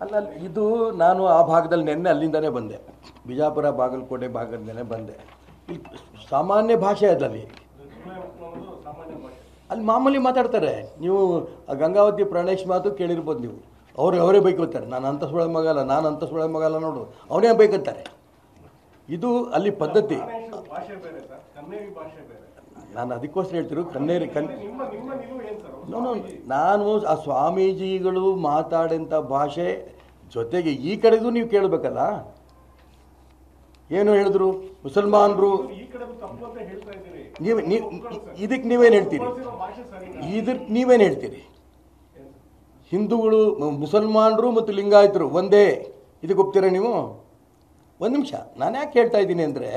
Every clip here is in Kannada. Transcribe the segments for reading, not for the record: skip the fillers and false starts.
ಅಲ್ಲ ಇದು ನಾನು ಆ ಭಾಗದಲ್ಲಿ ನೆನ್ನೆ ಅಲ್ಲಿಂದನೇ ಬಂದೆ, ಬಿಜಾಪುರ ಬಾಗಲಕೋಟೆ ಭಾಗದಿಂದನೇ ಬಂದೆ. ಇಲ್ಲಿ ಸಾಮಾನ್ಯ ಭಾಷೆ ಅದಲ್ಲಿ ಅಲ್ಲಿ ಮಾಮೂಲಿ ಮಾತಾಡ್ತಾರೆ. ನೀವು ಗಂಗಾವತಿ ಪ್ರಾಣೇಶ್ ಮಾತು ಕೇಳಿರ್ಬೋದು ನೀವು. ಅವರೇ ಬೈಕೋತಾರೆ, ನಾನು ಅಂತ ಸುಳೆ ಮಗಲ್ಲ, ನಾನು ಅಂತ ಸುಳೆ ಮಗಲ್ಲ, ನೋಡು ಅವನೇ ಬೈಕೋತಾರೆ. ಇದು ಅಲ್ಲಿ ಪದ್ಧತಿ. ನಾನು ಅದಕ್ಕೋಸ್ಕರ ಹೇಳ್ತಿರು ಕನ್ನೇರಿ ನಾನು ಆ ಸ್ವಾಮೀಜಿಗಳು ಮಾತಾಡಂಥ ಭಾಷೆ ಜೊತೆಗೆ ಈ ಕಡೆದು ನೀವು ಕೇಳಬೇಕಲ್ಲ. ಏನು ಹೇಳಿದ್ರು ಮುಸಲ್ಮಾನರು, ಇದಕ್ಕೆ ನೀವೇನು ಹೇಳ್ತೀರಿ? ಇದಕ್ಕೆ ನೀವೇನು ಹೇಳ್ತೀರಿ? ಹಿಂದೂಗಳು, ಮುಸಲ್ಮಾನರು ಮತ್ತು ಲಿಂಗಾಯತರು ಒಂದೇ, ಇದಕ್ಕೆ ಒಪ್ತೀರಾ ನೀವು? ಒಂದು ನಿಮಿಷ, ನಾನು ಯಾಕೆ ಹೇಳ್ತಾ ಇದ್ದೀನಿ ಅಂದರೆ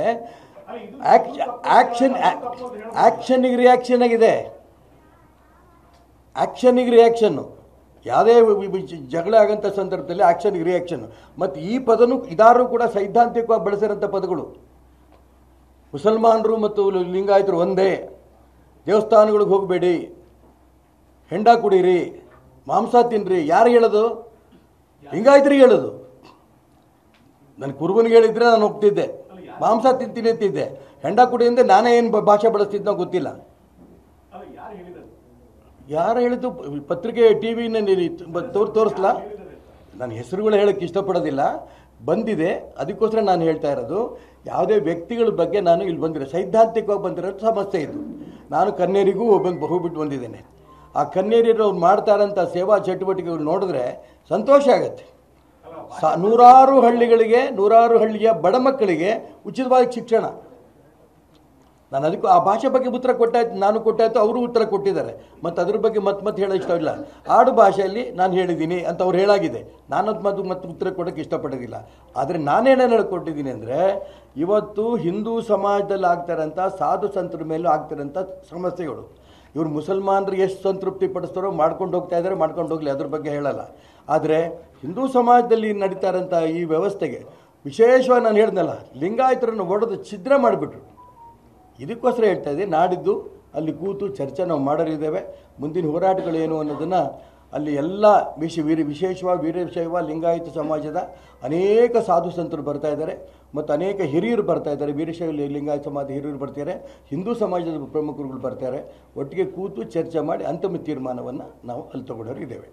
ಆ್ಯಕ್ಷನ್ನಿಗೆ ರಿಯಾಕ್ಷನ್ ಆಗಿದೆ. ಆ್ಯಕ್ಷನ್ನಿಗೆ ರಿಯಾಕ್ಷನ್ನು, ಯಾವುದೇ ಜಗಳ ಆಗಂಥ ಸಂದರ್ಭದಲ್ಲಿ ಆ್ಯಕ್ಷನ್ಗೆ ರಿಯಾಕ್ಷನ್ನು. ಮತ್ತು ಈ ಪದನು ಇದಾರು ಕೂಡ ಸೈದ್ಧಾಂತಿಕವಾಗಿ ಬಳಸಿರೋಂಥ ಪದಗಳು. ಮುಸಲ್ಮಾನರು ಮತ್ತು ಲಿಂಗಾಯತರು ಒಂದೇ, ದೇವಸ್ಥಾನಗಳಿಗೆ ಹೋಗಬೇಡಿ, ಹೆಂಡ ಕುಡೀರಿ, ಮಾಂಸ ತಿನ್ನಿರಿ. ಯಾರು ಹೇಳೋದು? ಲಿಂಗಾಯತರಿಗೆ ಹೇಳೋದು. ನನ್ನ ಕುರುಬನಿಗೆ ಹೇಳಿದ್ರೆ ನಾನು ಹೋಗ್ತಿದ್ದೆ, ಮಾಂಸ ತಿಂತೀನಿ ಅಂತಿದ್ದೆ. ಹೆಂಡ ಕುಡಿಯಿಂದ ನಾನೇ ಏನು ಭಾಷೆ ಬಳಸ್ತಿದ್ನೋ ಗೊತ್ತಿಲ್ಲ. ಯಾರು ಹೇಳಿದ್ದು? ಪತ್ರಿಕೆ ಟಿ ವಿನಲ್ಲಿ ತೋರಿಸ್ಲಾ? ನಾನು ಹೆಸರುಗಳು ಹೇಳೋಕ್ಕೆ ಇಷ್ಟಪಡೋದಿಲ್ಲ, ಬಂದಿದೆ, ಅದಕ್ಕೋಸ್ಕರ ನಾನು ಹೇಳ್ತಾ ಇರೋದು. ಯಾವುದೇ ವ್ಯಕ್ತಿಗಳ ಬಗ್ಗೆ ನಾನು ಇಲ್ಲಿ ಬಂದಿರೋ ಸೈದ್ಧಾಂತಿಕವಾಗಿ ಬಂದಿರೋ ಸಮಸ್ಯೆ ಇದು. ನಾನು ಕನ್ನೇರಿಗೂ ಹೋಗ್ಬಿಟ್ಟು ಬಂದಿದ್ದೇನೆ. ಆ ಕನ್ನೇರಿಯರು ಅವ್ರು ಮಾಡ್ತಾ ಇರೋಂಥ ಸೇವಾ ಚಟುವಟಿಕೆಗಳು ನೋಡಿದ್ರೆ ಸಂತೋಷ ಆಗುತ್ತೆ. ನೂರಾರು ಹಳ್ಳಿಯ ಬಡ ಮಕ್ಕಳಿಗೆ ಉಚಿತವಾಗಿ ಶಿಕ್ಷಣ. ನಾನು ಅದಕ್ಕೂ ಆ ಭಾಷೆ ಬಗ್ಗೆ ಉತ್ತರ ಕೊಟ್ಟಾಯ್ತು, ನಾನು ಕೊಟ್ಟಾಯ್ತು, ಅವರು ಉತ್ತರ ಕೊಟ್ಟಿದ್ದಾರೆ. ಮತ್ತು ಅದ್ರ ಬಗ್ಗೆ ಮತ್ತೆ ಹೇಳೋ ಇಷ್ಟ ಇಲ್ಲ. ಆಡು ಭಾಷೆಯಲ್ಲಿ ನಾನು ಹೇಳಿದ್ದೀನಿ ಅಂತ ಅವ್ರು ಹೇಳಾಗಿದೆ. ನಾನು ಮತ್ತೆ ಉತ್ತರ ಕೊಡೋಕ್ಕೆ ಇಷ್ಟಪಡೋದಿಲ್ಲ. ಆದರೆ ನಾನೇನೇನು ಹೇಳ್ಕೊಟ್ಟಿದ್ದೀನಿ ಅಂದರೆ, ಇವತ್ತು ಹಿಂದೂ ಸಮಾಜದಲ್ಲಿ ಆಗ್ತಾರಂಥ ಸಾಧು ಸಂತರ ಮೇಲೂ ಆಗ್ತಿರೋಂಥ ಸಮಸ್ಯೆಗಳು. ಇವರು ಮುಸಲ್ಮಾನರಿಗೆ ಎಷ್ಟು ಸಂತೃಪ್ತಿ ಪಡಿಸ್ತಾರೋ ಮಾಡ್ಕೊಂಡು ಹೋಗ್ತಾ ಇದ್ದಾರೆ, ಮಾಡ್ಕೊಂಡು ಹೋಗಲಿ, ಅದ್ರ ಬಗ್ಗೆ ಹೇಳಲ್ಲ. ಆದರೆ ಹಿಂದೂ ಸಮಾಜದಲ್ಲಿ ನಡೀತಾ ಇರೋಂಥ ಈ ವ್ಯವಸ್ಥೆಗೆ ವಿಶೇಷವಾಗಿ ನಾನು ಹೇಳ್ದಲ್ಲ, ಲಿಂಗಾಯತರನ್ನು ಒಡೆದು ಛಿದ್ರ ಮಾಡಿಬಿಟ್ರು. ಇದಕ್ಕೋಸ್ಕರ ಹೇಳ್ತಾ ಇದ್ದೀನಿ, ನಾಡಿದ್ದು ಅಲ್ಲಿ ಕೂತು ಚರ್ಚೆ ನಾವು ಮಾಡೋರಿದ್ದೇವೆ. ಮುಂದಿನ ಹೋರಾಟಗಳೇನು ಅನ್ನೋದನ್ನು ಅಲ್ಲಿ ಎಲ್ಲ ವಿಶೇಷವಾಗಿ ವೀರಶೈವ ಲಿಂಗಾಯತ ಸಮಾಜದ ಅನೇಕ ಸಾಧು ಸಂತರು ಬರ್ತಾ ಇದ್ದಾರೆ, ಮತ್ತು ಅನೇಕ ಹಿರಿಯರು ಬರ್ತಾ ಇದ್ದಾರೆ. ವೀರಶೈವ ಲಿಂಗಾಯತ ಸಮಾಜದ ಹಿರಿಯರು ಬರ್ತಾರೆ, ಹಿಂದೂ ಸಮಾಜದ ಪ್ರಮುಖರುಗಳು ಬರ್ತಾರೆ. ಒಟ್ಟಿಗೆ ಕೂತು ಚರ್ಚೆ ಮಾಡಿ ಅಂತಿಮ ತೀರ್ಮಾನವನ್ನು ನಾವು ಅಲ್ಲಿ ತಗೊಂಡವರಿದ್ದೇವೆ.